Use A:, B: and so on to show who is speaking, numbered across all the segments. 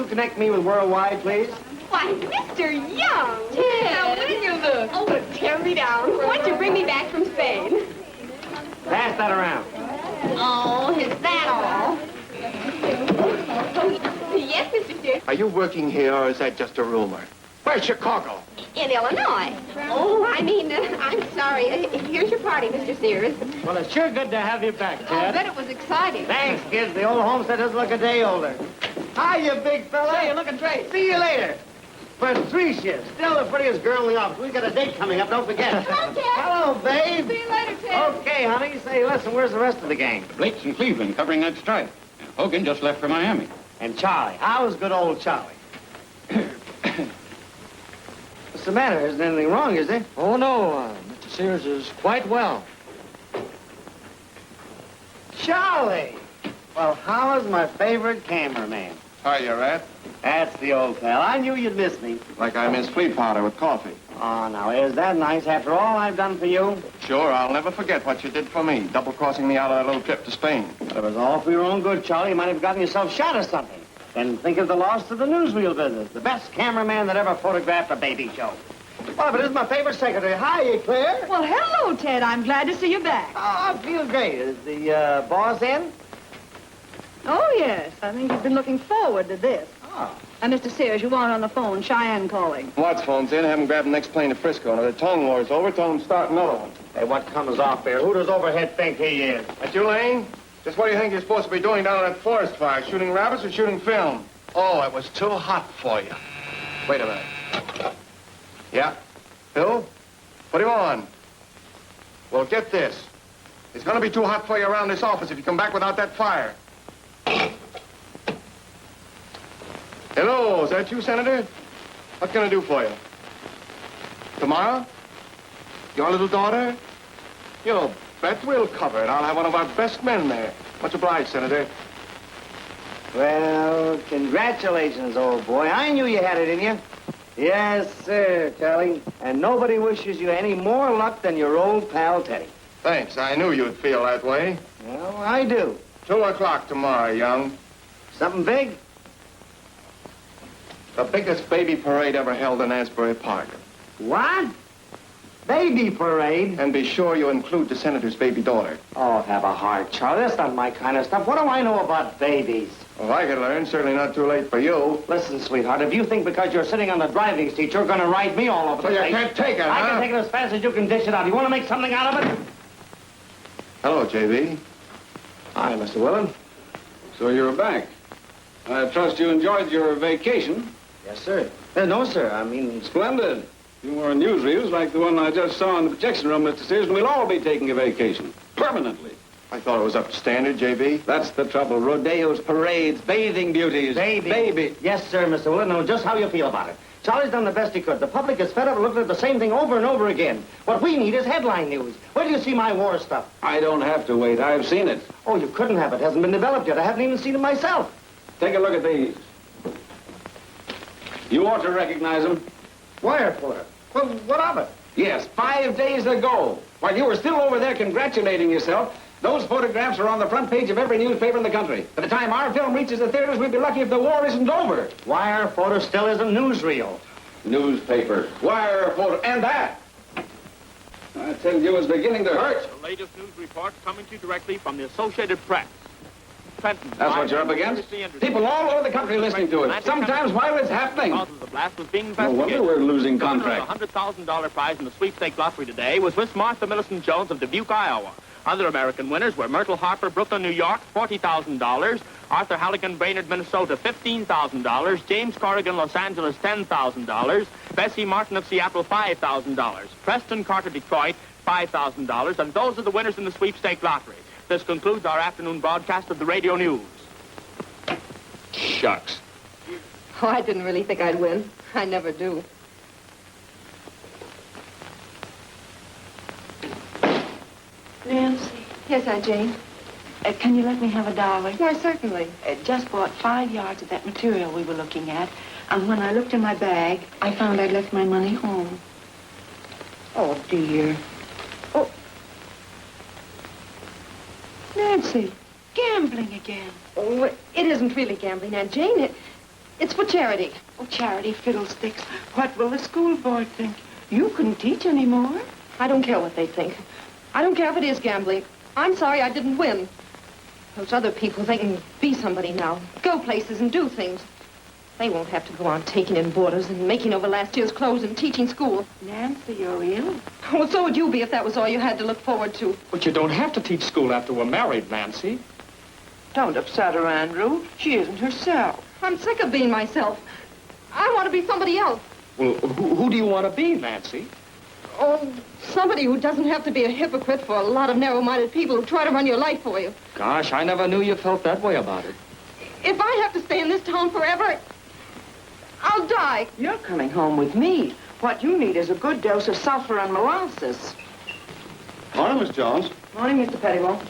A: connect me with Worldwide, please?
B: Why, Mr. Young! Now, will you look? Oh, tear me down. Why don't you bring me back from Spain?
A: Pass that around.
B: Oh, is that all? Yes, Mr. Sears.
C: Are you working here, or is that just a rumor? Where's Chicago?
B: In Illinois. Oh, I'm sorry. Here's your party, Mr. Sears.
A: Well, it's sure good to have you back,
B: I
A: Ted.
B: bet it was exciting.
A: Thanks, kids. The old homestead doesn't look a day older. Hi, you big fella.
D: Hey, you're looking great.
A: See you later. Patricia, still the prettiest girl in the office. We've got a date coming up, don't forget.
B: Hello, Ted.
A: Hello, babe.
B: See you later, Ted.
A: Okay, honey. Say, listen, where's the rest of the gang?
E: Blake's in Cleveland covering that strike. Hogan just left for Miami.
A: And Charlie. How's good old Charlie? What's the matter? Isn't anything wrong, is there?
D: Oh, no. Mr. Sears is quite well.
A: Charlie! Well, how is my favorite cameraman?
C: Hiya, Rat.
A: That's the old pal. I knew you'd miss me.
C: Like I miss flea powder with coffee.
A: Oh, now, is that nice after all I've done for you?
C: Sure, I'll never forget what you did for me, double-crossing me out of that little trip to Spain.
A: But it was all for your own good, Charlie. You might have gotten yourself shot or something. Then think of the loss to the newsreel business. The best cameraman that ever photographed a baby show. Well, but this is my favorite secretary. Hi, Claire.
F: Well, hello, Ted. I'm glad to see you back.
A: Oh, I feel great. Is the boss in?
F: Oh, yes. I think you've been looking forward to this.
A: Oh.
F: And Mr. Sears, you want on the phone, Cheyenne calling.
C: Watts phone's in. Have him grab the next plane to Frisco. And if the tongue war's over, tell him to start another one.
A: Hey, what comes off there? Who does Overhead think he is?
C: That you, Lane? Just what do you think you're supposed to be doing down in that forest fire? Shooting rabbits or shooting film? Oh, it was too hot for you. Wait a minute. Yeah? Bill? Put him on. Well, get this. It's going to be too hot for you around this office if you come back without that fire. Hello, is that you, Senator? What can I do for you? Tomorrow? Your little daughter? You bet we'll cover it. I'll have one of our best men there. Much obliged, Senator.
A: Well, congratulations, old boy. I knew you had it in you. Yes, sir, Charlie. And nobody wishes you any more luck than your old pal, Teddy.
C: Thanks. I knew you'd feel that way.
A: Well, I do.
C: 2 o'clock tomorrow, young.
A: Something big?
C: The biggest baby parade ever held in Asbury Park.
A: What? Baby parade?
C: And be sure you include the senator's baby daughter.
A: Oh, have a heart, Charlie. That's not my kind of stuff. What do I know about babies?
C: Well, I could learn. Certainly not too late for you.
A: Listen, sweetheart, if you think because you're sitting on the driving seat, you're going to ride me all over
C: So
A: the
C: you
A: place.
C: can't take it,
A: I
C: huh?
A: can take it as fast as you can dish it out. You want to make something out of it?
C: Hello, J.B.
A: Hi, Mr. Willard.
E: So you're back. I trust you enjoyed your vacation.
A: Yes, sir. No, sir. I mean...
E: Splendid. You more newsreels like the one I just saw in the projection room, Mr. Sears, and we'll all be taking a vacation. Permanently.
C: I thought it was up to standard, J.B.
E: That's the trouble. Rodeos, parades, bathing beauties.
A: Baby. Yes, sir, Mr. Willard. Know just how you feel about it. Charlie's done the best he could. The public is fed up looking at the same thing over and over again. What we need is headline news. Where do you see my war stuff?
E: I don't have to wait. I've seen it.
A: Oh, you couldn't have. It hasn't been developed yet. I haven't even seen it myself.
E: Take a look at these. You ought to recognize them.
A: Wire puller. Well, what of it?
E: Yes, 5 days ago, while you were still over there congratulating yourself, those photographs are on the front page of every newspaper in the country. By the time our film reaches the theaters, we'd be lucky if the war isn't over.
A: Wire photo still isn't newsreel.
E: Newspaper, wire photo, and that. I tell you, it's beginning to hurt.
G: The latest news report coming to you directly from the Associated Press. Trenton,
E: That's what you're up against? People all over the country listening to it, sometimes while it's happening.
G: Because of the blast was being
E: No
G: investigated.
E: wonder we're losing
G: The
E: contracts.
G: $100,000 prize in the sweepstake lottery today was Miss Martha Millicent Jones of Dubuque, Iowa. Other American winners were Myrtle Harper, Brooklyn, New York, $40,000. Arthur Halligan, Brainerd, Minnesota, $15,000. James Corrigan, Los Angeles, $10,000. Bessie Martin of Seattle, $5,000. Preston Carter, Detroit, $5,000. And those are the winners in the sweepstake lottery. This concludes our afternoon broadcast of the radio news.
E: Shucks.
B: Oh, I didn't really think I'd win. I never do.
F: Nancy,
B: Yes, Aunt Jane.
F: can you let me have $1?
B: Why, certainly.
F: Just bought 5 yards of that material we were looking at, and when I looked in my bag, I found I'd left my money home. Oh, dear. Oh. Nancy, gambling again.
B: Oh, it isn't really gambling, Aunt Jane. It's for charity.
F: Oh, charity fiddlesticks. What will the school board think? You couldn't teach anymore.
B: I don't care what they think. I don't care if it is gambling. I'm sorry I didn't win. Those other people, they can be somebody now. Go places and do things. They won't have to go on taking in boarders and making over last year's clothes and teaching school.
F: Nancy, you're ill.
B: Well, so would you be if that was all you had to look forward to.
D: But you don't have to teach school after we're married, Nancy.
F: Don't upset her, Andrew. She isn't herself.
B: I'm sick of being myself. I want to be somebody else.
D: Well, who do you want to be, Nancy?
B: Oh, somebody who doesn't have to be a hypocrite for a lot of narrow-minded people who try to run your life for you.
D: Gosh, I never knew you felt that way about it.
B: If I have to stay in this town forever, I'll die.
F: You're coming home with me. What you need is a good dose of sulfur and molasses.
C: Morning, Miss Jones.
F: Morning, Mr. Pettibone.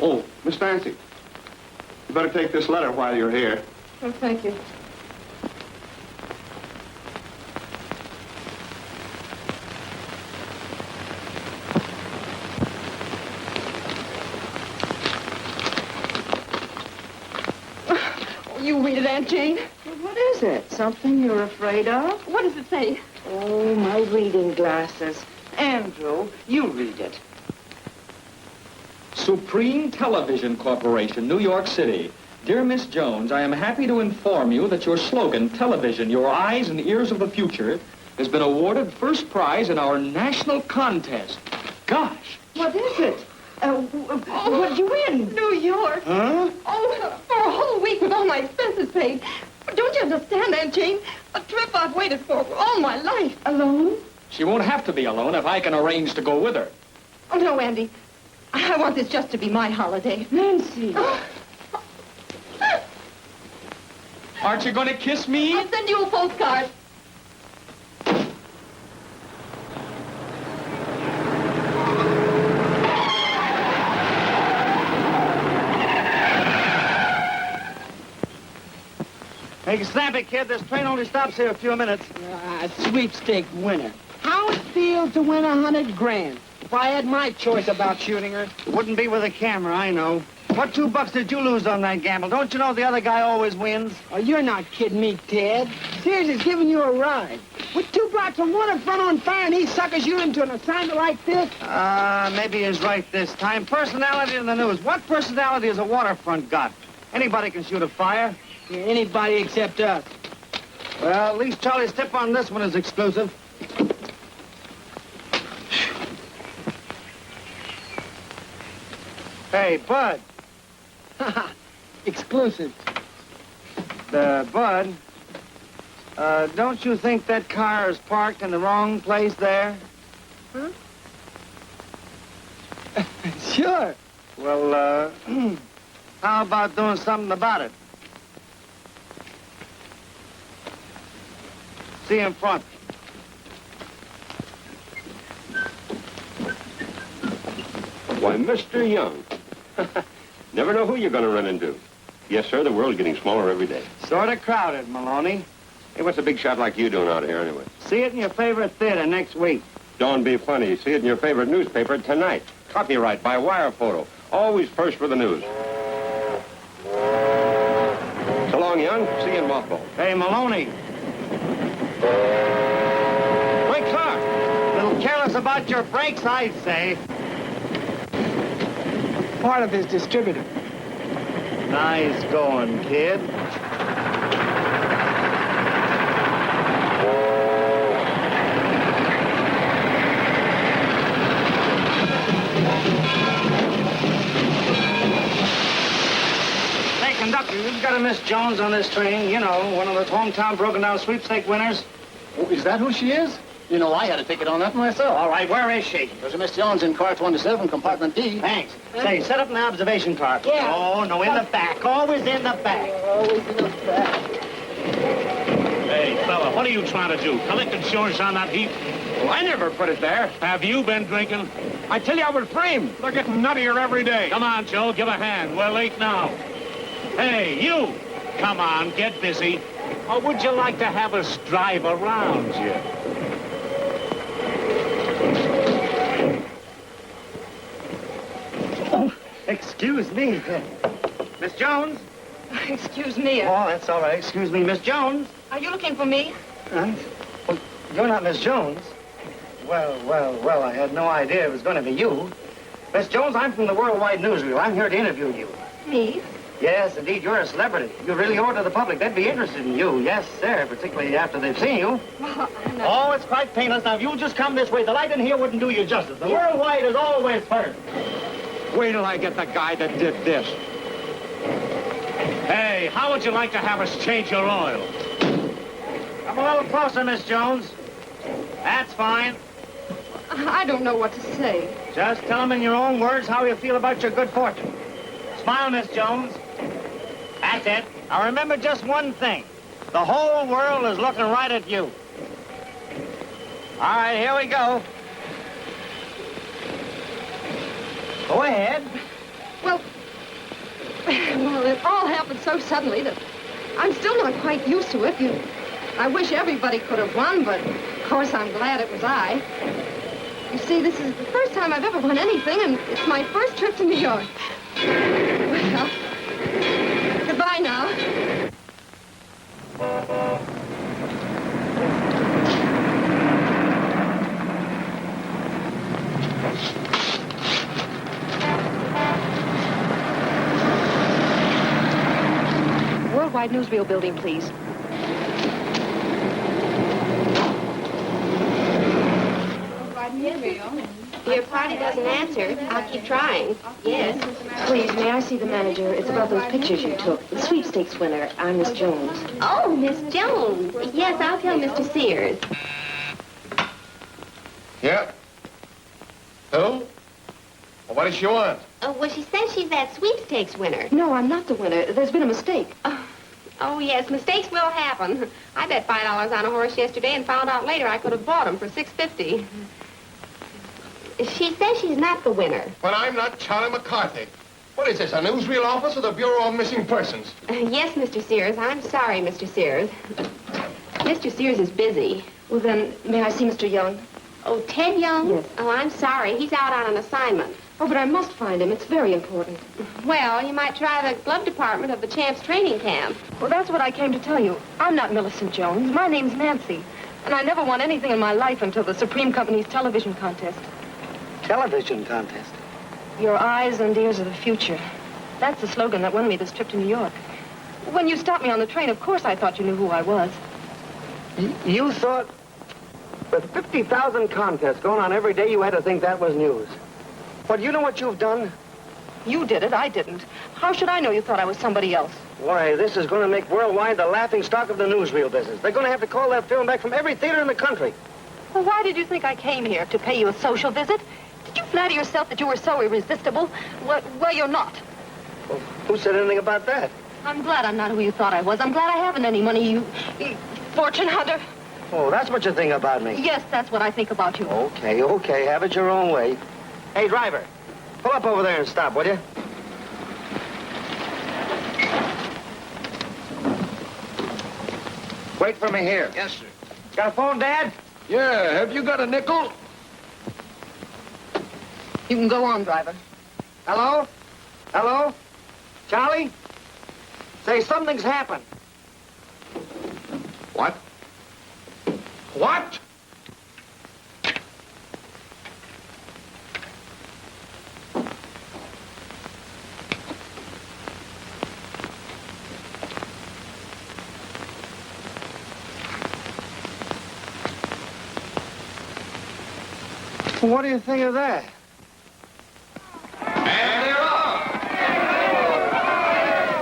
C: Oh, Miss Nancy. You better take this letter while you're here.
B: Oh, thank you. Oh, you read it, Aunt Jane.
F: Well, what is it? Something you're afraid of?
B: What does it say?
F: Oh, my reading glasses. Andrew, you read it.
D: Supreme Television Corporation, New York City. Dear Miss Jones, I am happy to inform you that your slogan, Television, Your Eyes and Ears of the Future, has been awarded first prize in our national contest. Gosh!
F: What is it? What did you win?
B: New York.
D: Huh?
B: Oh, for a whole week with all my expenses paid. Don't you understand, Aunt Jane? A trip I've waited for all my life.
F: Alone?
D: She won't have to be alone if I can arrange to go with her.
B: Oh, no, Andy. I want this just to be my holiday.
F: Nancy.
D: Aren't you going to kiss me?
B: I'll send you a postcard.
A: Hey, snap it, kid. This train only stops here a few minutes.
H: Sweepstake winner. How it feel to win $100,000? If I had my choice about shooting her.
A: It wouldn't be with a camera, I know. What $2 did you lose on that gamble? Don't you know the other guy always wins?
H: Oh, you're not kidding me, Ted. Sears is giving you a ride. With 2 blocks of waterfront on fire and he suckers you into an assignment like this?
A: Maybe he's right this time. Personality in the news. What personality has a waterfront got? Anybody can shoot a fire.
H: Yeah, anybody except us.
A: Well, at least Charlie's tip on this one is exclusive. Hey, Bud.
H: Exclusive.
A: Bud, don't you think that car is parked in the wrong place there?
H: Huh? Sure.
A: Well, how about doing something about it? See in front.
I: Why, Mr. Young. Never know who you're going to run into. Yes, sir, the world's getting smaller every day.
A: Sort of crowded, Maloney.
I: Hey, what's a big shot like you doing out here anyway?
A: See it in your favorite theater next week.
I: Don't be funny. See it in your favorite newspaper tonight. Copyright by wire photo. Always first for the news. So long, Young. See you in Mothball.
A: Hey, Maloney. Quick, car. A little careless about your brakes, I'd say.
H: Part of his distributor.
A: Nice going, kid. Hey, conductor, you've got a Miss Jones on this train. You know, one of those hometown broken-down sweepstake winners.
E: Oh, is that who she is? You know, I had a ticket on that myself.
A: All right, where is she?
E: There's a Miss Jones in car 27, compartment D.
A: Thanks. Say, set up an observation car.
H: Yeah.
A: Oh, no, in the back. Always in the back.
H: Always in the back.
G: Hey, fella, what are you trying to do? Collect insurance on that heap?
C: Well, I never put it there.
G: Have you been drinking?
C: I tell you, I was framed. They're getting nuttier every day.
G: Come on, Joe, give a hand. We're late now. Hey, you! Come on, get busy. Or would you like to have us drive around you?
A: Excuse me. Miss Jones?
B: Excuse me.
A: Oh, that's all right. Excuse me, Miss Jones.
B: Are you looking for me?
A: Huh? Well, you're not Miss Jones. Well, I had no idea it was going to be you. Miss Jones, I'm from the Worldwide Newsreel. I'm here to interview you.
B: Me?
A: Yes, indeed, you're a celebrity. You really owe it to the public. They'd be interested in you. Yes, sir, particularly after they've seen you.
B: Well, I'm not...
A: Oh, it's quite painless. Now, if you'll just come this way, the light in here wouldn't do you justice. The Worldwide is always first.
E: Wait till I get the guy that did this.
J: Hey, how would you like to have us change your oil?
A: Come a little closer, Miss Jones. That's fine.
B: I don't know what to say.
A: Just tell them in your own words how you feel about your good fortune. Smile, Miss Jones. That's it. Now remember just one thing. The whole world is looking right at you. All right, here we go. Go ahead.
B: Well, it all happened so suddenly that I'm still not quite used to it. I wish everybody could have won, but of course I'm glad it was I. You see, this is the first time I've ever won anything, and it's my first trip to New York. Well, goodbye now. Worldwide Newsreel building, please.
K: Your party doesn't answer. I'll keep trying. Yes.
B: Please, may I see the manager? It's about those pictures you took. The sweepstakes winner. I'm Miss Jones.
K: Oh, Miss Jones. Yes, I'll tell Mr. Sears.
C: Yeah? Who? Well, what does she want?
K: Well, she says she's that sweepstakes winner.
B: No, I'm not the winner. There's been a mistake.
K: Oh, yes, mistakes will happen. I bet $5 on a horse yesterday and found out later I could have bought him for $6.50. She says she's not the winner.
C: But I'm not Charlie McCarthy. What is this, a newsreel office or the Bureau of Missing Persons?
K: Yes, Mr. Sears. I'm sorry, Mr. Sears. Mr. Sears is busy.
B: Well, then, may I see Mr. Young?
K: Oh, Ted Young?
B: Yes.
K: Oh, I'm sorry. He's out on an assignment.
B: Oh, but I must find him. It's very important.
K: Well, you might try the glove department of the Champs training camp.
B: Well, that's what I came to tell you. I'm not Millicent Jones. My name's Nancy. And I never won anything in my life until the Supreme Company's television contest.
A: Television contest?
B: Your eyes and ears of the future. That's the slogan that won me this trip to New York. When you stopped me on the train, of course I thought you knew who I was.
A: You thought, with 50,000 contests going on every day, you had to think that was news. But you know what you've done?
B: You did it, I didn't. How should I know you thought I was somebody else?
A: Why, this is going to make Worldwide the laughing stock of the newsreel business. They're going to have to call that film back from every theater in the country.
B: Well, why did you think I came here? To pay you a social visit? Did you flatter yourself that you were so irresistible? Well, you're not.
A: Well, who said anything about that?
B: I'm glad I'm not who you thought I was. I'm glad I haven't any money, you fortune hunter.
A: Oh, that's what you think about me.
B: Yes, that's what I think about you.
A: Okay. Have it your own way. Hey, driver, pull up over there and stop, will you?
C: Wait for me here.
E: Yes, sir.
A: Got a phone, Dad?
C: Yeah, have you got a nickel?
B: You can go on, driver.
A: Hello? Hello? Charlie? Say, something's happened.
C: What? What?
A: What do you think of that?
L: And they're off!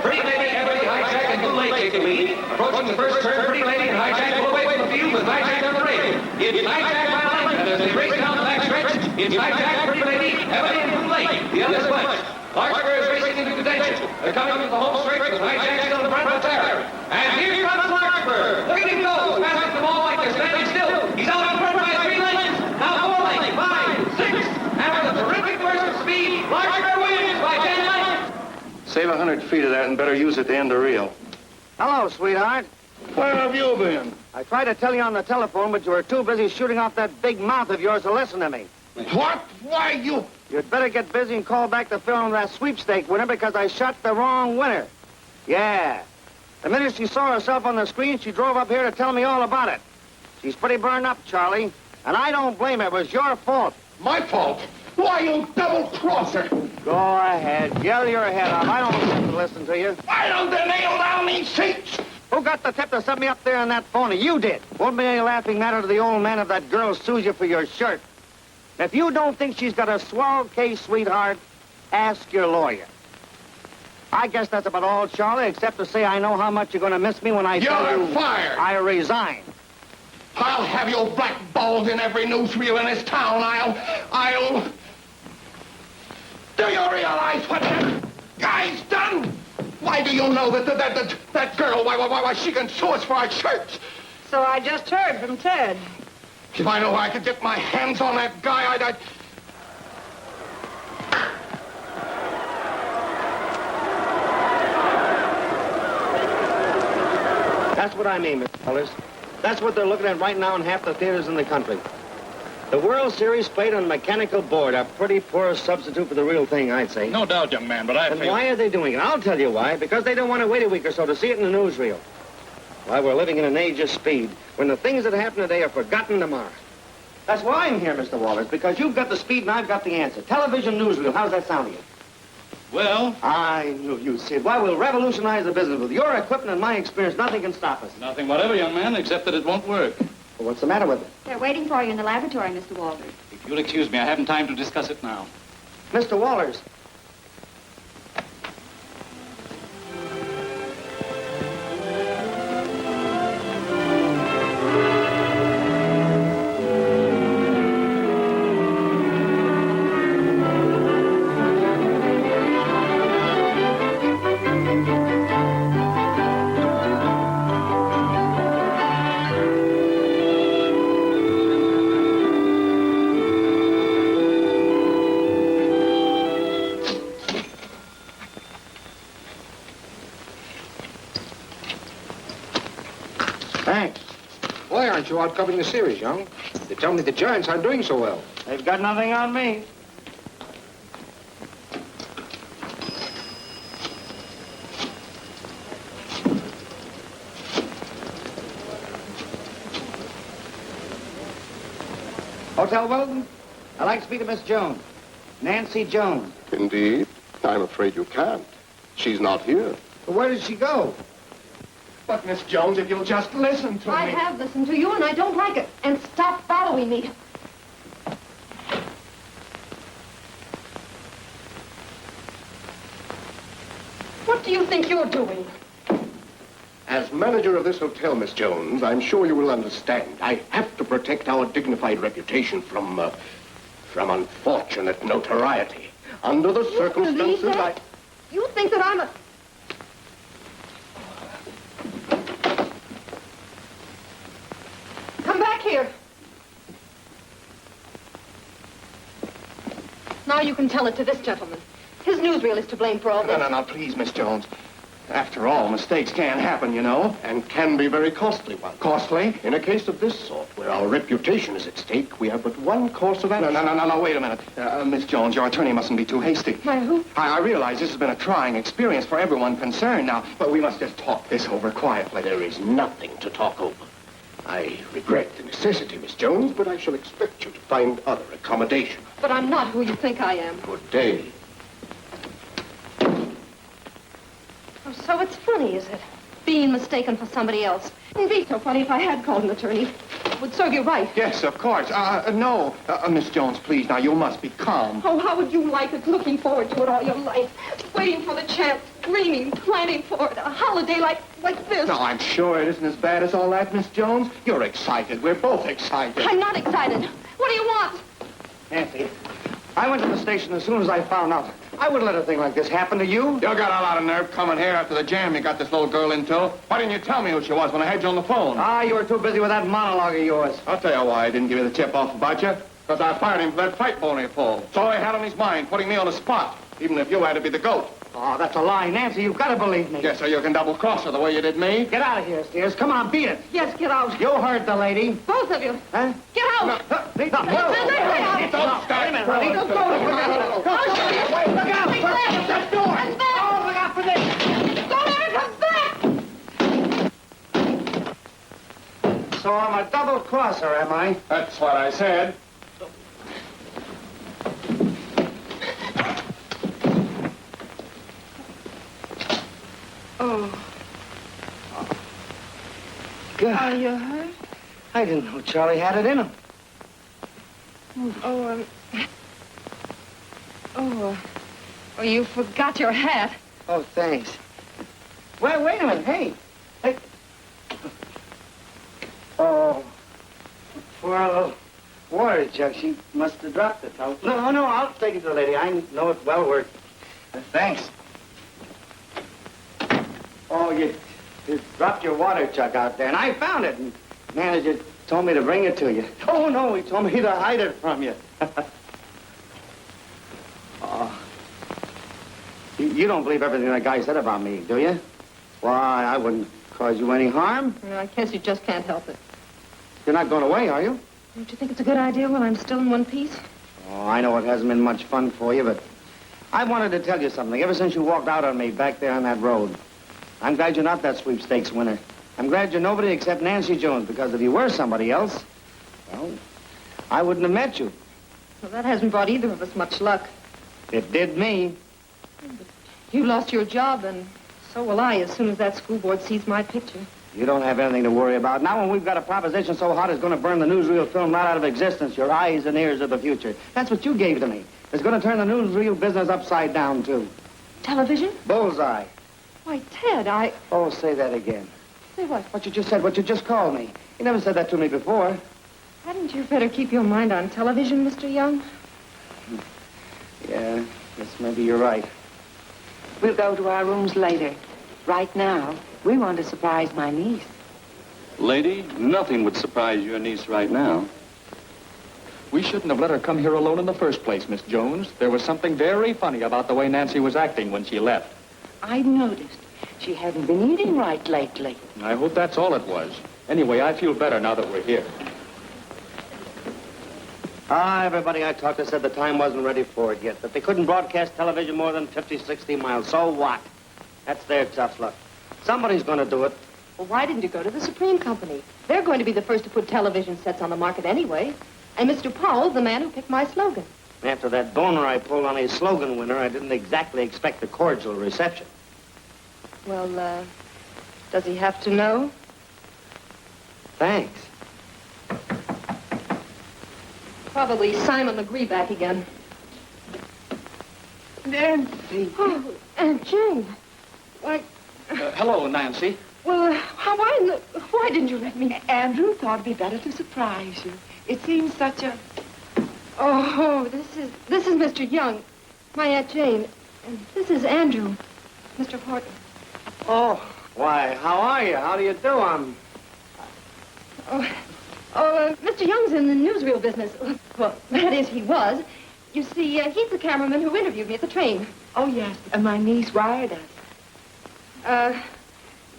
L: Pretty Lady, Heavily, Hijack, and Blue Lake take the lead. Approaching the first turn, Pretty Lady and Hijack pull away from the field with Hijack number 8. It's Hijack by line, and as they race down the backstretch, it's Hijack, Pretty Lady, Heavily, and Blue Lake. The others bunch. Larkspur is racing into contention. They're coming to the home straight with Hijack still in front of Terror. And here comes Larkspur. Look at him go, passing the ball like they're standing still. He's out in front by 3 lengths. Now 4 lengths, 5, 6. And with a terrific burst of speed, Larkspur wins by 10 lengths.
C: Save 100 feet of that and better use it to end the reel.
A: Hello, sweetheart.
C: Where have you been?
A: I tried to tell you on the telephone, but you were too busy shooting off that big mouth of yours to listen to me.
C: What? Why, you...
A: You'd better get busy and call back the film of that sweepstake winner because I shot the wrong winner. Yeah. The minute she saw herself on the screen, she drove up here to tell me all about it. She's pretty burned up, Charlie. And I don't blame her. It was your fault.
C: My fault? Why, you double-crosser!
A: Go ahead. Yell your head off. I don't have to listen to you.
C: Why don't they nail down these seats?
A: Who got the tip to set me up there on that phony? You did. Won't be any laughing matter to the old man if that girl sues you for your shirt. If you don't think she's got a swell case, sweetheart, ask your lawyer. I guess that's about all, Charlie, except to say I know how much you're going to miss me when I tell you...
C: You're fired!
A: I resign.
C: I'll have you blackballed in every newsreel in this town. I'll... Do you realize what that guy's done? Why do you know that girl, why she can sue us for our shirts?
F: So I just heard from Ted.
C: If I know I could get my hands on that guy, I'd...
A: That's what I mean, Mr. Fellas. That's what they're looking at right now in half the theaters in the country. The World Series played on mechanical board, a pretty poor substitute for the real thing, I'd say.
J: No doubt, young man, but I
A: And
J: feel...
A: why are they doing it? I'll tell you why. Because they don't want to wait a week or so to see it in the newsreel. Why, we're living in an age of speed, when the things that happen today are forgotten tomorrow. That's why I'm here, Mr. Walters, because you've got the speed and I've got the answer. Television newsreel, how's that sound to you?
J: Well,
A: I knew you'd see it. Why, we'll revolutionize the business. With your equipment and my experience, nothing can stop us.
J: nothing whatever, young man, except that it won't work.
A: Well, what's the matter with it?
K: They're waiting for you in the laboratory, Mr. Walters.
J: If you'll excuse me, I haven't time to discuss it now.
A: Mr. Walters. Thanks.
E: Why aren't you out covering the series, Young? They tell me the Giants aren't doing so well.
A: They've got nothing on me. Hotel Wilton? I'd like to speak to Miss Jones. Nancy Jones.
C: Indeed. I'm afraid you can't. She's not here.
A: But where did she go?
C: But, Miss Jones, if you'll just listen to
B: I
C: me...
B: have listened to you, and I don't like it. And stop following me. What do you think you're doing?
C: As manager of this hotel, Miss Jones, I'm sure you will understand. I have to protect our dignified reputation from unfortunate notoriety. Under the
B: You
C: circumstances,
B: believe that? You think that I'm a... Come back here. Now you can tell it to this gentleman. His newsreel is to blame for all this.
C: No, please, Miss Jones. After all, mistakes can happen, you know, and can be very costly ones. Costly? In a case of this sort, where our reputation is at stake, we have but one course of action. No, wait a minute. Miss Jones, your attorney mustn't be too hasty.
B: My who?
C: I realize this has been a trying experience for everyone concerned now, but we must just talk this over quietly. There is nothing to talk over. I regret the necessity, Miss Jones, but I shall expect you to find other accommodation.
B: But I'm not who you think I am.
C: Good day.
B: Oh, so it's funny, is it? Being mistaken for somebody else. It'd be so funny if I had called an attorney. It would serve you right.
C: Yes, of course. No. Miss Jones, please, now, you must be calm.
B: Oh, how would you like it, looking forward to it all your life? Waiting for the chance, dreaming, planning for it. A holiday like this.
C: No, I'm sure it isn't as bad as all that, Miss Jones. You're excited. We're both excited.
B: I'm not excited. What do you want?
A: Nancy, I went to the station as soon as I found out. I wouldn't let a thing like this happen to you.
C: You got a lot of nerve coming here after the jam you got this little girl into. Why didn't you tell me who she was when I had you on the phone?
A: You were too busy with that monologue of yours.
C: I'll tell you why I didn't give you the tip off about you. Because I fired him for that fight bone he pulled. So he had on his mind, putting me on the spot, even if you had to be the goat.
A: Oh, that's a lie. Nancy, you've got to believe me.
C: Yes, so you can double-cross her the way you did me.
A: Get out of here, Steers. Come on, beat it.
B: Yes, get out.
A: You heard the lady.
B: Both of you.
A: Huh?
B: Get out.
A: No.
B: Get out.
C: Don't start.
A: Wait a minute. Look out. Look out. Wait, look out.
B: Take that.
A: That door.
B: And back.
A: Oh, look out for this.
B: Don't ever
A: So I'm a double crosser, am I?
C: That's what I said.
B: Oh,
A: God,
B: are you hurt?
A: I didn't know Charlie had it in him.
B: Oh, you forgot your hat.
A: Oh, thanks. Well, wait a minute. Hey. Oh. For a little water jug. She must have dropped it. No, I'll take it to the lady. I know it's well worth it. Thanks. Oh, you dropped your water jug out there, and I found it. And manager told me to bring it to you. Oh, no, he told me to hide it from you. Oh. You don't believe everything that guy said about me, do you? Why, I wouldn't cause you any harm.
B: Well, I guess you just can't help it.
A: You're not going away, are you?
B: Don't you think it's a good idea when I'm still in one piece?
A: Oh, I know it hasn't been much fun for you, but I wanted to tell you something. Ever since you walked out on me back there on that road, I'm glad you're not that sweepstakes winner. I'm glad you're nobody except Nancy Jones, because if you were somebody else, well, I wouldn't have met you.
B: Well, that hasn't brought either of us much luck.
A: It did me.
B: You lost your job, and so will I as soon as that school board sees my picture.
A: You don't have anything to worry about. Now when we've got a proposition so hot it's going to burn the newsreel film right out of existence, your eyes and ears of the future. That's what you gave to me. It's going to turn the newsreel business upside down, too.
B: Television?
A: Bullseye.
B: Why, Ted,
A: Oh, say that again.
B: Say what?
A: What you just said, what you just called me. You never said that to me before.
B: Hadn't you better keep your mind on television, Mr. Young?
A: Yeah, guess maybe you're right.
F: We'll go to our rooms later. Right now, we want to surprise my niece.
J: Lady, nothing would surprise your niece right now.
D: We shouldn't have let her come here alone in the first place, Miss Jones. There was something very funny about the way Nancy was acting when she left.
F: I've noticed. She hadn't been eating right lately.
D: I hope that's all it was. Anyway, I feel better now that we're here.
A: Everybody I talked to said the time wasn't ready for it yet, that they couldn't broadcast television more than 50, 60 miles. So what? That's their tough luck. Somebody's going to do it.
B: Well, why didn't you go to the Supreme Company? They're going to be the first to put television sets on the market anyway. And Mr. Powell's the man who picked my slogan.
A: After that boner I pulled on a slogan winner, I didn't exactly expect a cordial reception.
B: Well, does he have to know?
A: Thanks.
B: Probably Simon Legree back again.
H: Nancy.
B: Oh, Aunt Jane. Why,
D: Hello, Nancy.
B: well, why didn't you let me?
F: Andrew thought it'd be better to surprise you. It seems such a...
B: Oh, this is Mr. Young, my Aunt Jane, and this is Andrew, Mr. Horton.
A: Oh, why, how are you? How do you do?
B: Mr. Young's in the newsreel business. Well, that is, he was. You see, he's the cameraman who interviewed me at the train.
F: Oh, yes. And my niece wired us.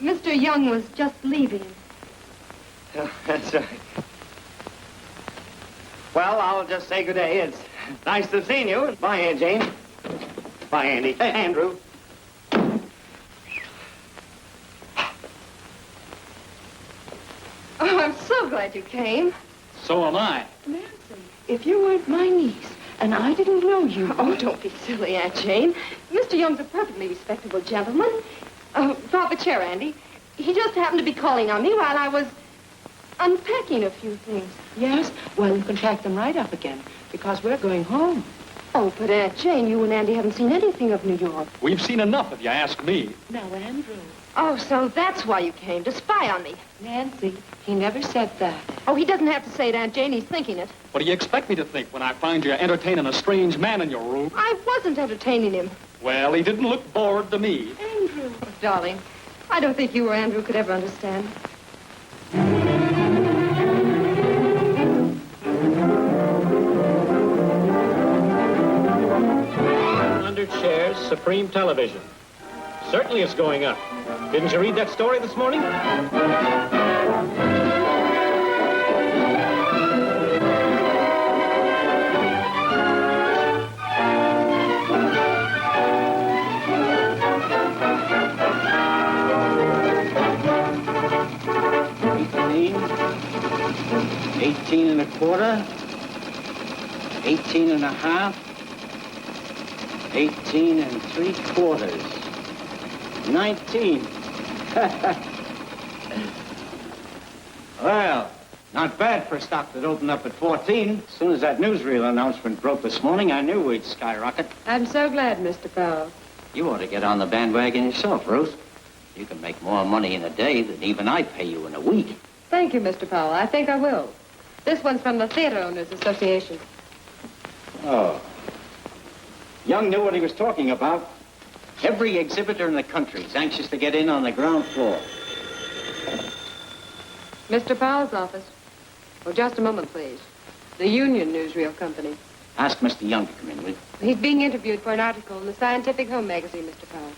B: Mr. Young was just leaving.
A: That's right. Well, I'll just say good day. It's nice to have seen you. Bye, Aunt Jane. Bye, Andy. Hey, Andrew.
B: Oh, I'm so glad you came.
J: So am I.
F: Nancy, if you weren't my niece and I didn't know you...
B: Oh, don't be silly, Aunt Jane. Mr. Young's a perfectly respectable gentleman. Drop a chair, Andy. He just happened to be calling on me while I was unpacking a few things.
F: Yes? Well, you can pack them right up again because we're going home.
B: Oh, but Aunt Jane, you and Andy haven't seen anything of New York.
D: We've seen enough, if you ask me.
F: Now, Andrew.
B: Oh, so that's why you came, to spy on me.
F: Nancy, he never said that.
B: Oh, he doesn't have to say it, Aunt Jane. He's thinking it.
D: What do you expect me to think when I find you entertaining a strange man in your room?
B: I wasn't entertaining him.
D: Well, he didn't look bored to me.
B: Andrew. Oh, darling, I don't think you or Andrew could ever understand.
G: Shares Supreme Television. Certainly it's going up. Didn't you read that story this morning?
H: quarter, 18 and a half, 18 and 3/4, 19. Well, not bad for a stock that opened up at 14. As soon as that newsreel announcement broke this morning, I knew we'd skyrocket.
B: I'm so glad, Mr. Powell.
H: You ought to get on the bandwagon yourself, Ruth. You can make more money in a day than even I pay you in a week.
B: Thank you, Mr. Powell. I think I will. This one's from the Theater Owners Association.
H: Oh. Young knew what he was talking about. Every exhibitor in the country is anxious to get in on the ground floor.
B: Mr. Powell's office. Oh, just a moment, please. The Union Newsreel Company.
H: Ask Mr. Young to come in, will you?
B: He's being interviewed for an article in the Scientific Home magazine, Mr. Powell.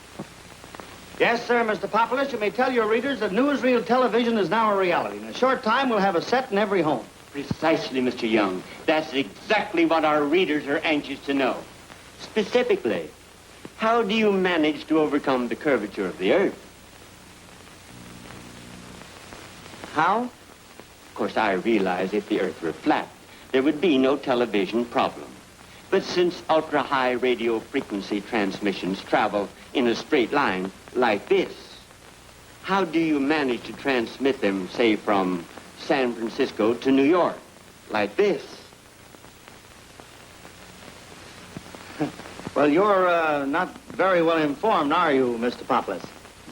A: Yes, sir, Mr. Populus. You may tell your readers that newsreel television is now a reality. In a short time, we'll have a set in every home.
M: Precisely, Mr. Young. That's exactly what our readers are anxious to know. Specifically, how do you manage to overcome the curvature of the Earth? How? Of course, I realize if the Earth were flat, there would be no television problem. But since ultra-high radio frequency transmissions travel in a straight line like this, how do you manage to transmit them, say, from San Francisco to New York, like this?
A: Well, you're not very well informed, are you, Mr. Populus?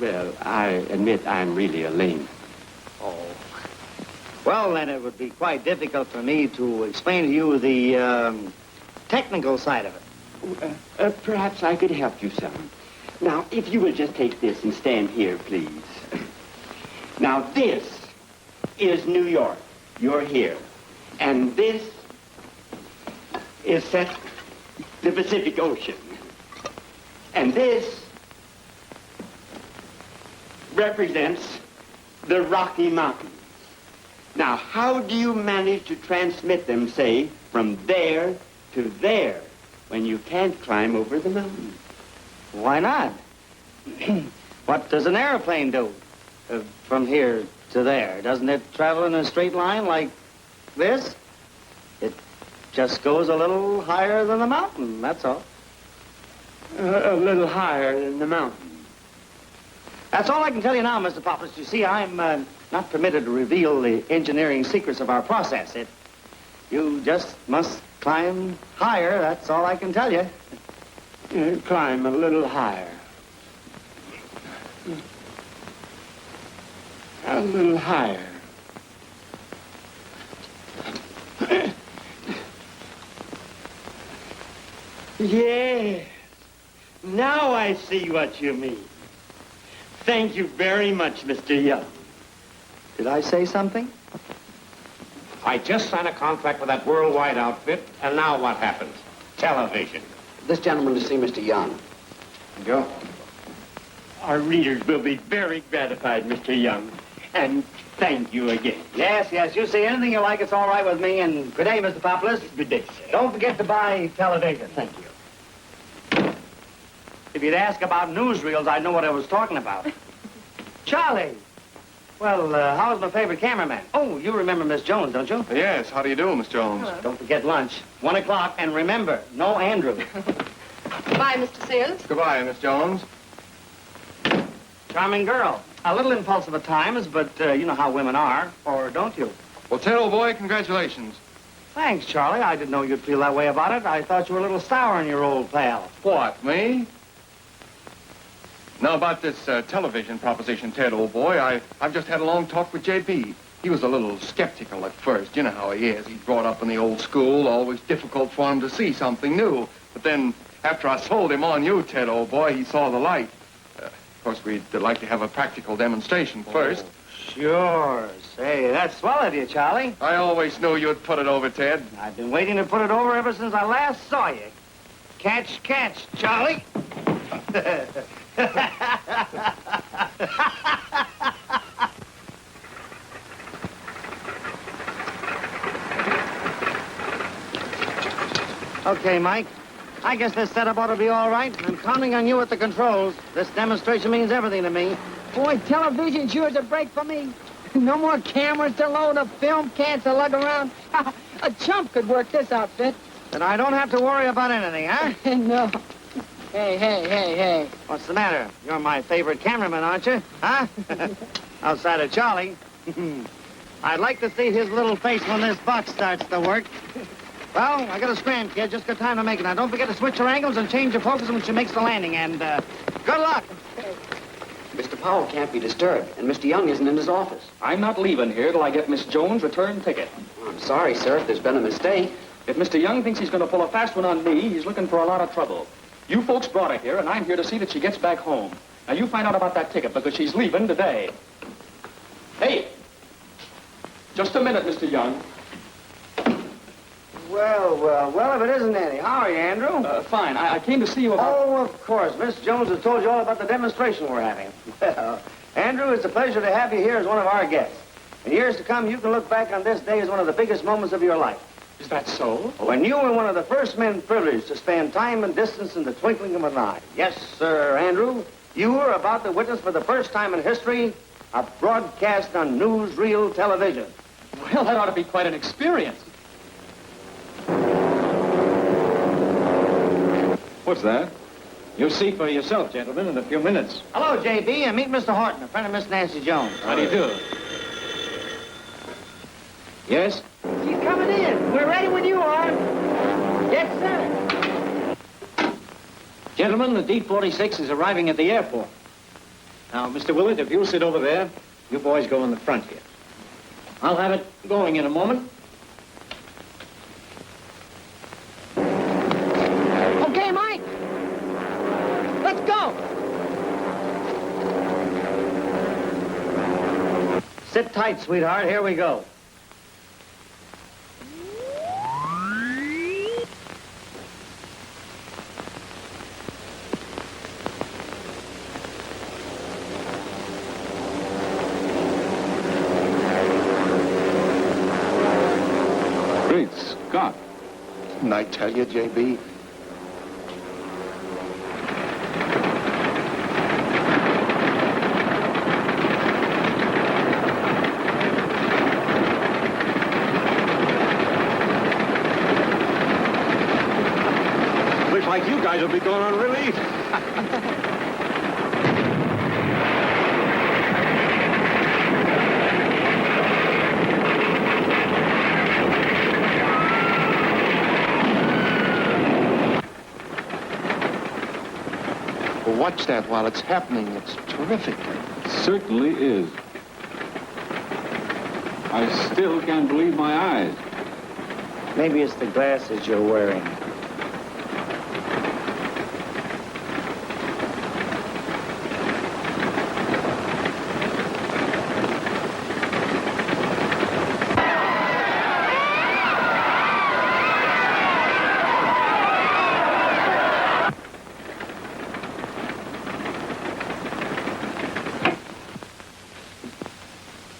M: Well, I admit I'm really a layman.
A: Oh. Well, then it would be quite difficult for me to explain to you the technical side of it.
M: Perhaps I could help you some. Now, if you will just take this and stand here, please. Now, this is New York. You're here. And this is set the Pacific Ocean. And this represents the Rocky Mountains. Now, how do you manage to transmit them, say, from there to there when you can't climb over the mountain?
A: Why not? What does an airplane do from here to there? Doesn't it travel in a straight line like this? It just goes a little higher than the mountain, that's all.
M: A little higher than the mountain.
A: That's all I can tell you now, Mr. Populus. You see, I'm not permitted to reveal the engineering secrets of our process. You just must climb higher, that's all I can tell you.
M: Climb a little higher. A little higher. Yes. Now I see what you mean. Thank you very much, Mr. Young.
A: Did I say something?
E: I just signed a contract with that worldwide outfit, and now what happens? Television.
N: This gentleman to see Mr. Young.
E: Go.
M: Our readers will be very gratified, Mr. Young. And thank you again.
A: Yes, yes. You see anything you like, it's all right with me. And good day, Mr. Populus.
M: Good day, sir.
A: Don't forget to buy television. Thank you. If you'd ask about newsreels, I'd know what I was talking about. Charlie. Well, how's my favorite cameraman? Oh, you remember Miss Jones, don't you?
C: Yes, how do you do, Miss Jones?
B: Hello.
A: Don't forget lunch. 1 o'clock, and remember, no Andrew.
B: Goodbye, Mr. Sears.
C: Goodbye, Miss Jones.
A: Charming girl. A little impulsive at times, but you know how women are, or don't you?
C: Well, Ted, old boy, congratulations.
A: Thanks, Charlie. I didn't know you'd feel that way about it. I thought you were a little sour on your old pal.
C: What, me? Now, about this television proposition, Ted, old boy, I've just had a long talk with J.P. He was a little skeptical at first. You know how he is. He's brought up in the old school, always difficult for him to see something new. But then, after I sold him on you, Ted, old boy, he saw the light. Of course, we'd like to have a practical demonstration first.
A: Sure. Say, that's swell of you, Charlie.
C: I always knew you'd put it over, Ted.
A: I've been waiting to put it over ever since I last saw you. Catch, Charlie. Okay, Mike. I guess this setup ought to be all right. I'm counting on you at the controls. This demonstration means everything to me.
H: Boy, television sure is a break for me. No more cameras to load, a film cans to lug around.
F: A chump could work this outfit.
A: Then I don't have to worry about anything, huh?
F: No. Hey.
A: What's the matter? You're my favorite cameraman, aren't you? Huh? Outside of Charlie. I'd like to see his little face when this box starts to work. Well, I got a scram, kid. Just got time to make it. Now, don't forget to switch your angles and change your focus when she makes the landing. And, good luck.
N: Mr. Powell can't be disturbed, and Mr. Young isn't in his office.
D: I'm not leaving here till I get Miss Jones' return ticket.
N: I'm sorry, sir, if there's been a mistake.
D: If Mr. Young thinks he's going to pull a fast one on me, he's looking for a lot of trouble. You folks brought her here, and I'm here to see that she gets back home. Now, you find out about that ticket, because she's leaving today. Hey! Just a minute, Mr. Young.
A: Well, if it isn't Eddie. How are you, Andrew?
D: Fine. I came to see you about...
A: Oh, of course. Miss Jones has told you all about the demonstration we're having. Well, Andrew, it's a pleasure to have you here as one of our guests. In years to come, you can look back on this day as one of the biggest moments of your life.
D: Is that so?
A: When you were one of the first men privileged to span time and distance in the twinkling of an eye. Yes, sir, Andrew. You were about to witness for the first time in history a broadcast on newsreel television.
D: Well, that ought to be quite an experience.
E: What's that? You'll see for yourself, gentlemen, in a few minutes.
A: Hello, J.B., and meet Mr. Horton, a friend of Miss Nancy Jones.
E: How do you do? Yes?
F: She's coming in. We're ready when you are. Get set.
H: Gentlemen, the D-46 is arriving at the airport. Now, Mr. Willett, if you'll sit over there, you boys go in the front here. I'll have it going in a moment.
F: Okay, Mike. Let's go.
A: Sit tight, sweetheart. Here we go.
J: Great Scott.
C: Didn't I tell you, J.B.?
I: Looks like you guys will be going on relief.
C: Well, watch that while it's happening. It's terrific.
J: Certainly is. I still can't believe my eyes.
A: Maybe it's the glasses you're wearing.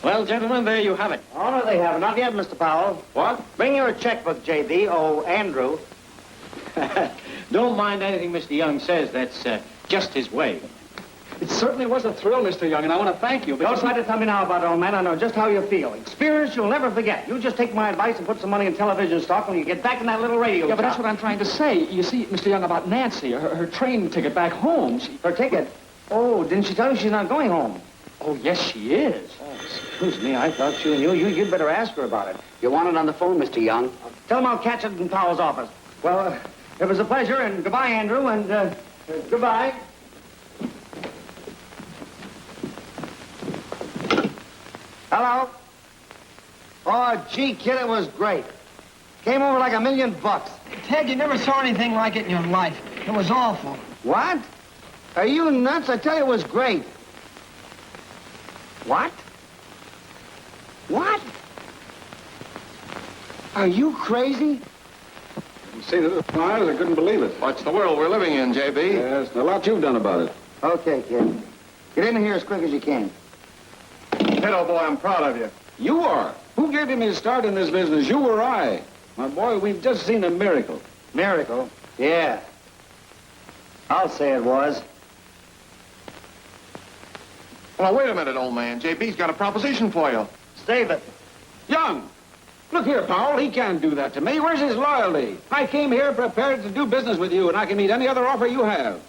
H: Well, gentlemen, there you have it.
A: Oh, no, they haven't. Not yet, Mr. Powell.
H: What?
A: Bring your checkbook, J.B. Oh, Andrew.
H: Don't mind anything Mr. Young says. That's just his way.
D: It certainly was a thrill, Mr. Young, and I want to thank you.
A: Don't try to tell me now about it, old man. I know just how you feel. Experience you'll never forget. You just take my advice and put some money in television stock when you get back in that little radio
D: Yeah, but that's
A: shop.
D: what I'm trying to say. You see, Mr. Young, about Nancy, her train ticket back home.
A: Her ticket? Oh, didn't she tell you she's not going home?
D: Oh, yes, she is.
A: Oh, excuse me. I thought you knew. You'd better ask her about it.
N: You want it on the phone, Mr. Young?
A: Tell him I'll catch it in Powell's office. Well, it was a pleasure, and goodbye, Andrew, and goodbye. Hello? Oh, gee, kid, it was great. Came over like $1 million.
F: Ted, you never saw anything like it in your life. It was awful.
A: What? Are you nuts? I tell you, it was great. What? What? Are you crazy?
J: You see that with my eyes, I couldn't believe it.
C: What's the world we're living in, J.B.?
J: Yes, and a lot you've done about it.
A: Okay, kid. Get in here as quick as you can.
C: Hello, boy, I'm proud of you.
J: You are. Who gave him his start in this business, you or I? My boy, we've just seen a miracle.
A: Miracle? Yeah. I'll say it was.
C: Well, wait a minute, old man. J.B.'s got a proposition for you.
A: Save it.
J: Young!
E: Look here, Powell, he can't do that to me. Where's his loyalty? I came here prepared to do business with you, and I can meet any other offer you have.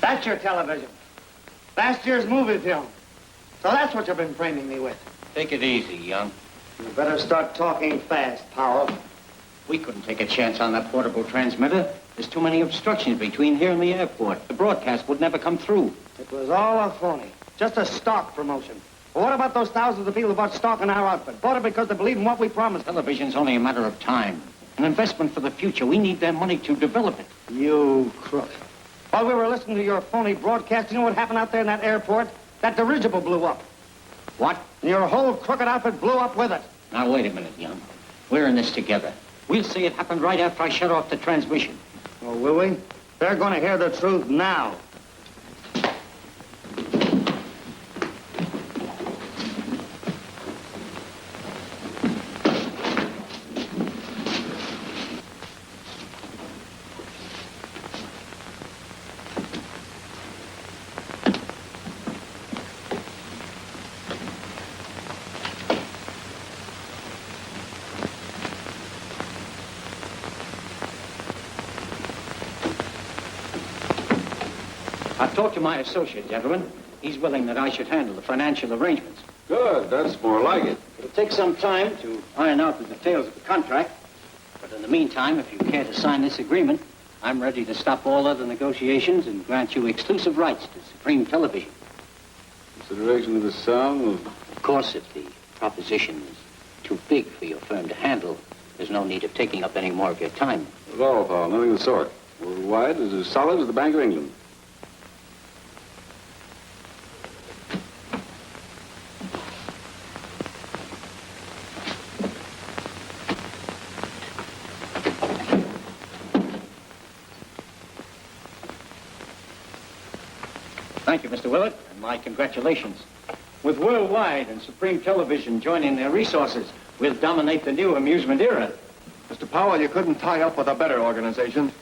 A: That's your television. Last year's movie film. So that's what you've been framing me with.
H: Take it easy, Young.
A: You better start talking fast, Powell.
H: We couldn't take a chance on that portable transmitter. There's too many obstructions between here and the airport. The broadcast would never come through.
A: It was all a phony. Just a stock promotion. Well, what about those thousands of people who bought stock in our outfit? Bought it because they believe in what we promised.
H: Television's only a matter of time. An investment for the future. We need their money to develop it.
A: You crook. While we were listening to your phony broadcast, you know what happened out there in that airport? That dirigible blew up.
H: What?
A: And your whole crooked outfit blew up with it.
H: Now, wait a minute, Young. We're in this together. We'll see it happened right after I shut off the transmission.
A: Oh, will we? They're going to hear the truth now.
H: I've talked to my associate, gentlemen. He's willing that I should handle the financial arrangements.
J: Good. That's more like it.
H: It'll take some time to iron out the details of the contract. But in the meantime, if you care to sign this agreement, I'm ready to stop all other negotiations and grant you exclusive rights to Supreme Television.
J: Consideration of the sum of...
H: Of course, if the proposition is too big for your firm to handle, there's no need of taking up any more of your time.
J: Not at all, Paul. Nothing of the sort. Worldwide is as solid as the Bank of England.
H: Thank you, Mr. Willett, and my congratulations. With Worldwide and Supreme Television joining their resources, we'll dominate the new amusement era.
C: Mr. Powell, you couldn't tie up with a better organization.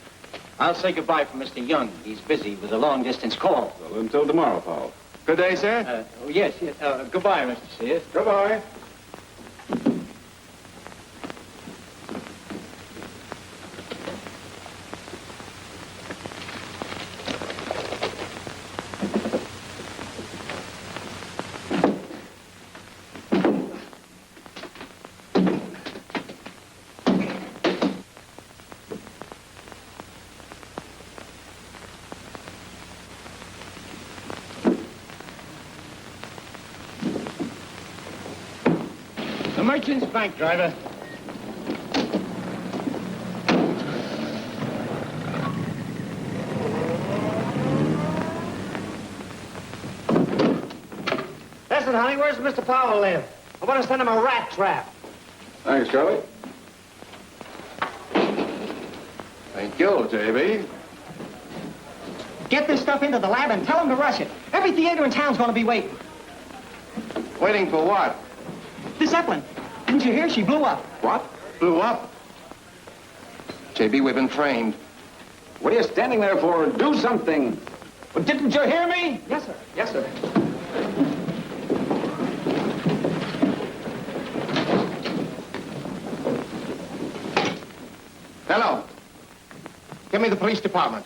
H: I'll say goodbye for Mr. Young. He's busy with a long-distance call.
J: Well, until tomorrow, Paul.
C: Good day, sir.
H: Yes. Goodbye, Mr. Sears.
C: Goodbye.
H: The Merchants Bank, driver.
A: Listen, honey, where's Mr. Powell live? I want to send him a rat trap.
J: Thanks, Charlie.
C: Thank you, J.B.
O: Get this stuff into the lab and tell them to rush it. Every theater in town's going to be waiting.
C: Waiting for what?
O: The Zeppelin. Didn't you hear? She blew up.
C: What? Blew up? J.B., we've been framed.
E: What are you standing there for? Do something. Well, didn't you hear me?
O: Yes, sir. Yes, sir.
C: Hello. Give me the police department.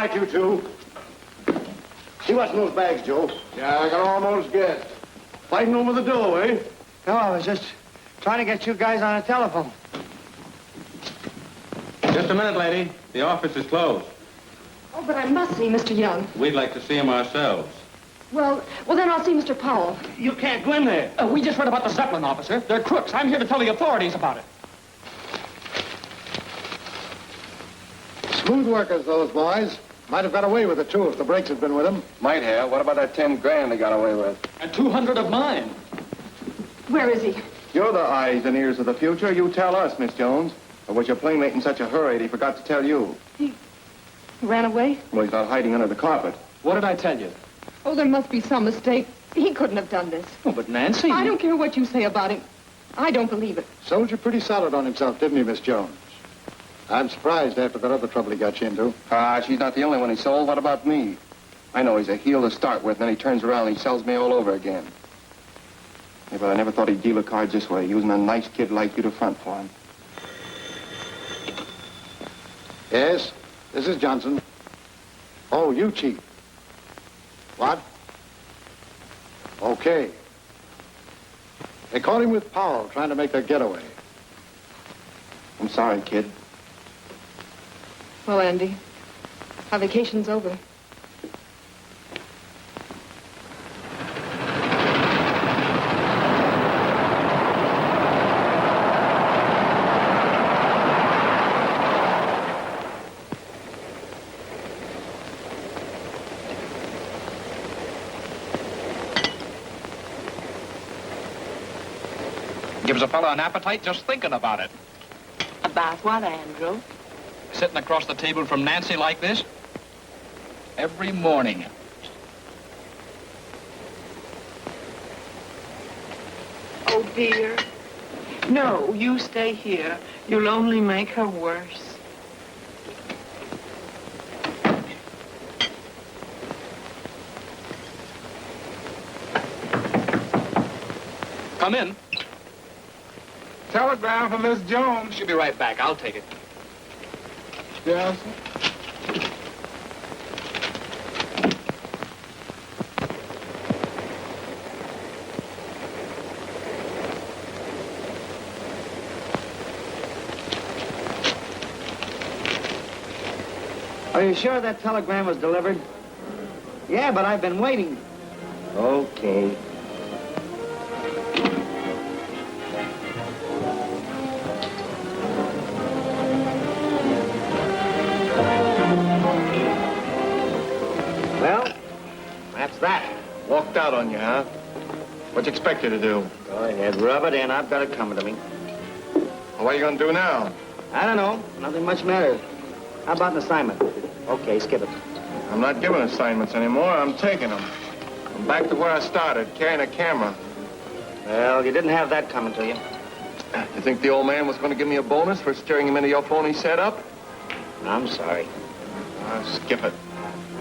C: right, you two. See what's in those bags, Joe. Yeah, I can almost guess. Fighting over the dough, eh?
A: No, I was just trying to get you guys on a telephone.
P: Just a minute, lady. The office is closed.
B: Oh, but I must see Mr. Young.
P: We'd like to see him ourselves.
B: Well, then I'll see Mr. Powell.
A: You can't go in there.
D: We just read about the Zeppelin, officer. They're crooks. I'm here to tell the authorities about it.
C: Smooth workers, those boys. Might have got away with it, too, if the brakes had been with them.
E: Might have. What about that 10 grand they got away with?
D: And 200 of mine.
B: Where is he?
C: You're the eyes and ears of the future. You tell us, Miss Jones. Or was your playmate in such a hurry that he forgot to tell you?
B: He ran away?
C: Well, he's not hiding under the carpet.
D: What did I tell you?
B: Oh, there must be some mistake. He couldn't have done this.
D: Oh, but Nancy...
B: I don't care what you say about him. I don't believe it.
C: Soldier pretty solid on himself, didn't he, Miss Jones? I'm surprised after that other trouble he got you into.
E: She's not the only one he sold. What about me? I know he's a heel to start with, and then he turns around and he sells me all over again. Yeah, but I never thought he'd deal the cards this way, using a nice kid like you to front for him.
C: Yes, this is Johnson. Oh, you, Chief. What? Okay. They caught him with Powell trying to make their getaway.
E: I'm sorry, kid.
B: Well, Andy, our vacation's over.
D: Gives a fellow an appetite just thinking about it.
F: About what, Andrew?
D: Sitting across the table from Nancy like this? Every morning.
F: Oh, dear. No, you stay here. You'll only make her worse.
D: Come in.
J: Telegram for Miss Jones.
D: She'll be right back. I'll take it.
J: Yes,
A: Are you sure that telegram was delivered? Yeah, but I've been waiting. Okay. Well, that's that.
C: Walked out on you, huh? What'd you expect you to do?
A: Go ahead, rub it in. I've got it coming to me.
C: Well, what are you going to do now?
A: I don't know. Nothing much matters. How about an assignment? Okay, skip it.
C: I'm not giving assignments anymore. I'm taking them. I'm back to where I started, carrying a camera.
A: Well, you didn't have that coming to you.
C: You think the old man was going to give me a bonus for steering him into your phony setup?
A: I'm sorry.
C: Skip it.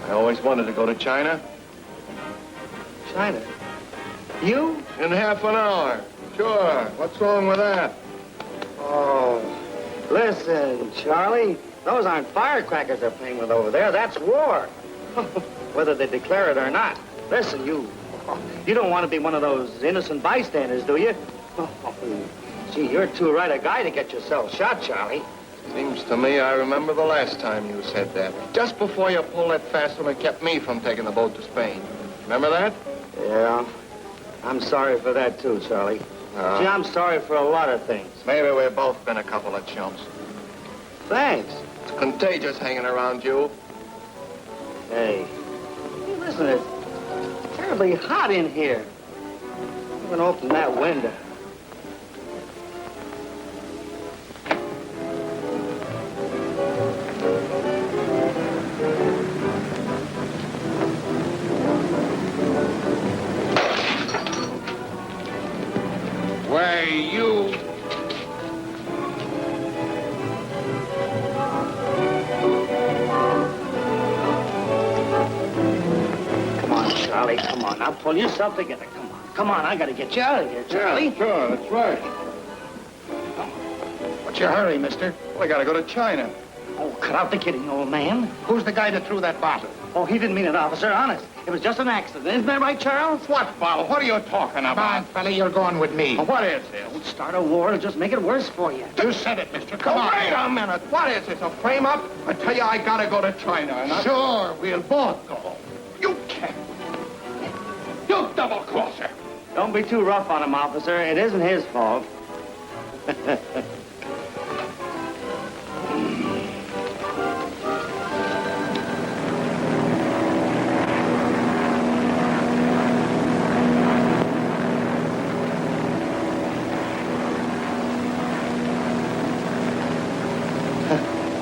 C: I always wanted to go to China.
A: China? You?
C: In half an hour. Sure. What's wrong with that?
A: Oh, listen, Charlie. Those aren't firecrackers they're playing with over there. That's war. Whether they declare it or not. Listen, you don't want to be one of those innocent bystanders, do you? Gee, you're too right a guy to get yourself shot, Charlie.
C: Seems to me I remember the last time you said that. Just before you pulled that fast one that kept me from taking the boat to Spain. Remember that?
A: Yeah. I'm sorry for that, too, Charlie. Gee, I'm sorry for a lot of things.
C: Maybe we've both been a couple of chumps.
A: Thanks.
C: It's contagious hanging around you.
A: Hey, listen, it's terribly hot in here. I'm gonna open that window.
J: Why, you...
A: Charlie, come on. Now pull yourself together. Come on. Come on, I gotta get you out of here, Charlie.
C: Yeah, sure, that's right.
J: What's your hurry, mister?
C: Well, I gotta go to China.
A: Oh, cut out the kidding, old man.
C: Who's the guy that threw that bottle?
A: Oh, he didn't mean it, officer, honest. It was just an accident. Isn't that right, Charles?
C: What bottle? What are you talking about? Come on, fella, you're going with me.
A: What is this? Don't start a war. It'll just make it worse for you.
C: You said it, mister. Come on. Wait a minute. What is this, a frame-up? I tell you, I gotta go to China. And sure, we'll both go. You can't. You double-crosser.
A: Don't be too rough on him, officer. It isn't his fault.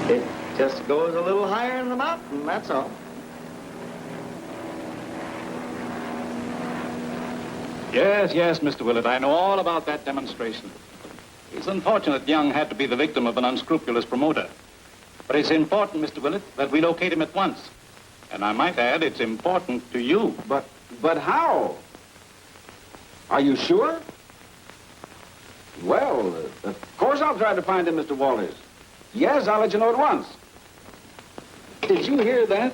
A: It just goes a little higher in the mountain, that's all.
E: Yes, Mr. Willett, I know all about that demonstration. It's unfortunate Young had to be the victim of an unscrupulous promoter. But it's important, Mr. Willett, that we locate him at once. And I might add, it's important to you.
J: But how? Are you sure? Well, of course I'll try to find him, Mr. Walters. Yes, I'll let you know at once. Did you hear that?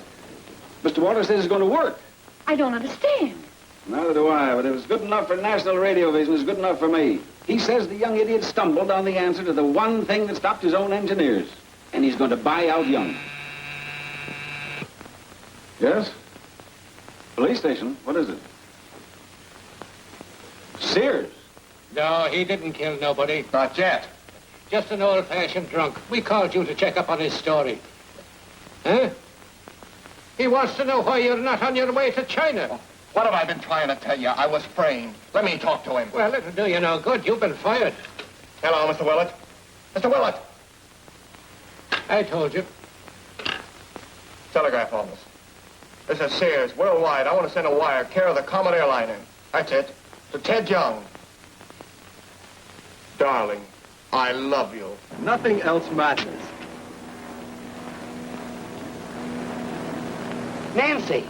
J: Mr. Walters says it's going to work.
F: I don't understand.
J: Neither do I, but if it's good enough for national radio vision, it's good enough for me. He says the young idiot stumbled on the answer to the one thing that stopped his own engineers. And he's going to buy out Young. Yes? Police station? What is it? Sears.
Q: No, he didn't kill nobody.
C: Not yet.
Q: Just an old-fashioned drunk. We called you to check up on his story. Huh? He wants to know why you're not on your way to China.
C: What have I been trying to tell you? I was framed. Let me talk to him.
Q: Well, it'll do you no good. You've been fired.
C: Hello, Mr. Willett. Mr. Willett.
Q: I told you.
C: Telegraph office. This is Sears, worldwide. I want to send a wire, care of the Comet Airliner. That's it. To Ted Young. Darling, I love you.
R: Nothing else matters.
A: Nancy.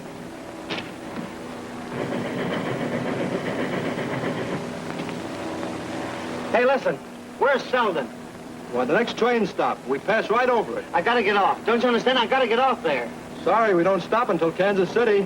A: Hey, listen. Where's Sheldon?
R: Well, the next train stop. We pass right over it.
A: I gotta get off. Don't you understand? I gotta get off there.
R: Sorry, we don't stop until Kansas City.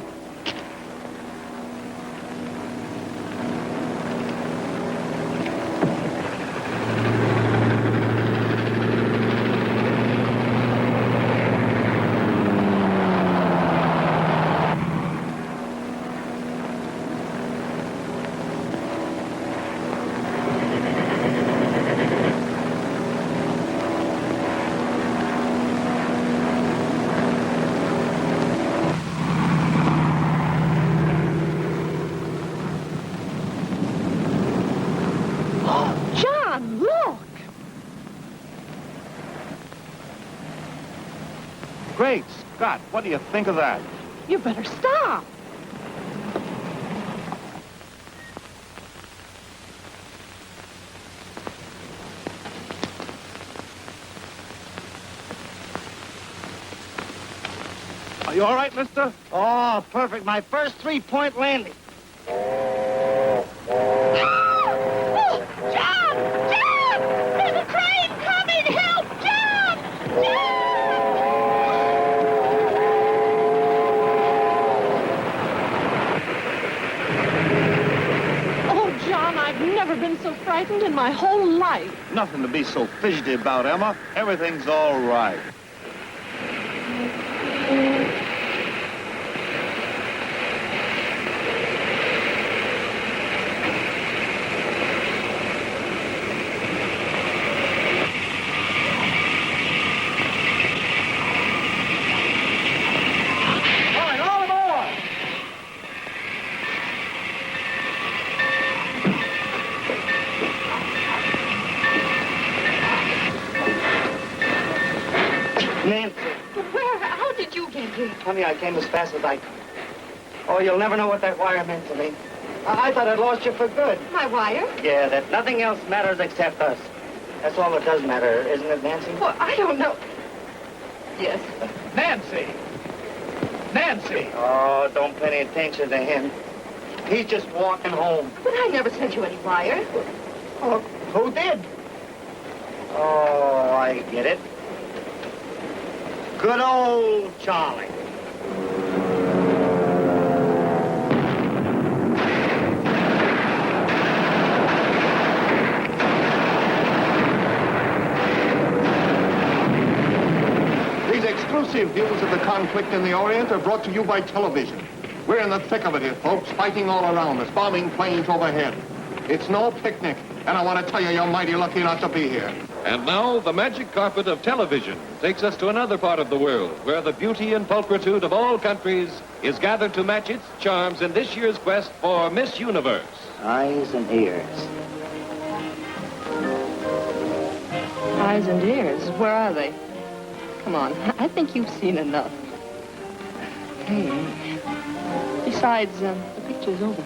C: Great Scott, what do you think of that?
B: You better stop.
C: Are you all right, mister?
A: Oh, perfect. My first three-point landing.
B: Oh, John! John! There's a train coming! Help, John! John! Oh, John, I've never been so frightened in my whole life.
C: Nothing to be so fidgety about, Emma. Everything's all right.
A: Nancy.
B: Where? How did you get here?
A: Honey, I came as fast as I could. Oh, you'll never know what that wire meant to me. I thought I'd lost you for good.
B: My wire?
A: Yeah, that nothing else matters except us. That's all that does matter, isn't it, Nancy?
B: Well, I don't know. Yes.
C: Nancy! Nancy!
A: Oh, don't pay any attention to him. He's just walking home.
B: But I never sent you any wire.
A: Oh, who did? Oh, I get it. Good old Charlie.
C: These exclusive views of the conflict in the Orient are brought to you by television. We're in the thick of it here, folks, fighting all around us, bombing planes overhead. It's no picnic, and I want to tell you, you're mighty lucky not to be here.
L: And now, the magic carpet of television takes us to another part of the world where the beauty and pulchritude of all countries is gathered to match its charms in this year's quest for Miss Universe.
H: Eyes and ears.
B: Eyes and ears. Where are they? Come on. I think you've seen enough. Hey. Besides, the picture's over.